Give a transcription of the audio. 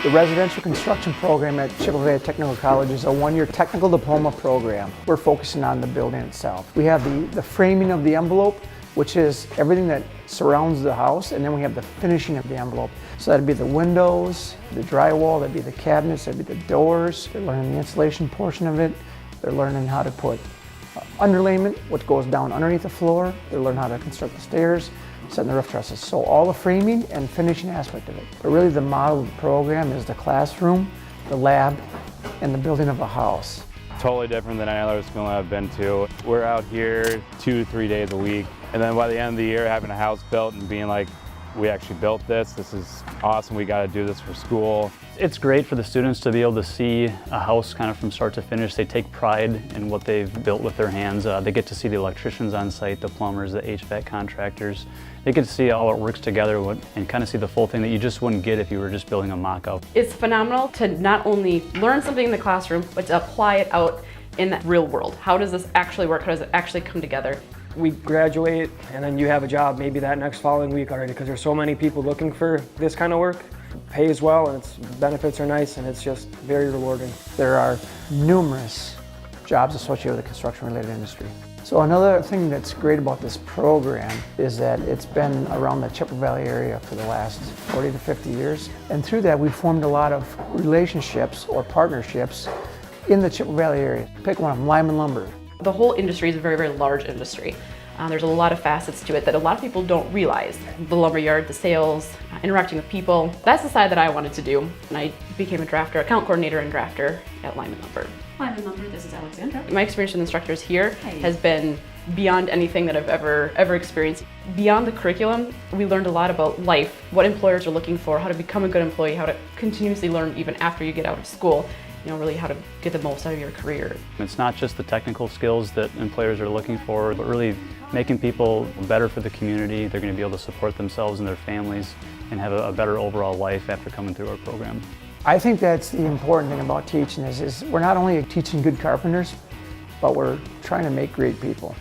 The residential construction program at Chippewa Technical College is a one-year technical diploma program. We're focusing on the building itself. We have the framing of the envelope, which is everything that surrounds the house, and then we have the finishing of the envelope. So that'd be the windows, the drywall, that'd be the cabinets, that'd be the doors. They're learning the insulation portion of it. They're learning how to put underlayment, what goes down underneath the floor. They're learning how to construct the stairs, setting the roof trusses. So all the framing and finishing aspect of it. But really the model of the program is the classroom, the lab, and the building of a house. Totally different than any other school I've been to. We're out here 2-3 days a week. And then by the end of the year, having a house built and being like, we actually built this. This is awesome. We got to do this for school. It's great for the students to be able to see a house kind of from start to finish. They take pride in what they've built with their hands. They get to see the electricians on site, the plumbers, the HVAC contractors. They get to see how it works together and kind of see the full thing that you just wouldn't get if you were just building a mock-up. It's phenomenal to not only learn something in the classroom, but to apply it out in the real world. How does this actually work? How does it actually come together? We graduate and then you have a job maybe that next following week already, because there's so many people looking for this kind of work. It pays well and its benefits are nice and it's just very rewarding. There are numerous jobs associated with the construction-related industry. So another thing that's great about this program is that it's been around the Chippewa Valley area for the last 40 to 50 years. And through that, we've formed a lot of relationships or partnerships in the Chippewa Valley area. Pick one of them, Lyman Lumber. The whole industry is a very, very large industry. There's a lot of facets to it that a lot of people don't realize. The lumberyard, the sales, interacting with people. That's the side that I wanted to do. And I became a drafter, account coordinator and drafter at Lyman Lumber. Lyman Lumber, this is Alexandra. My experience with instructors here has been beyond anything that I've ever experienced. Beyond the curriculum, we learned a lot about life, what employers are looking for, how to become a good employee, how to continuously learn even after you get out of school. You know, really how to get the most out of your career. It's not just the technical skills that employers are looking for, but really making people better for the community. They're going to be able to support themselves and their families and have a better overall life after coming through our program. I think that's the important thing about teaching is we're not only teaching good carpenters, but we're trying to make great people.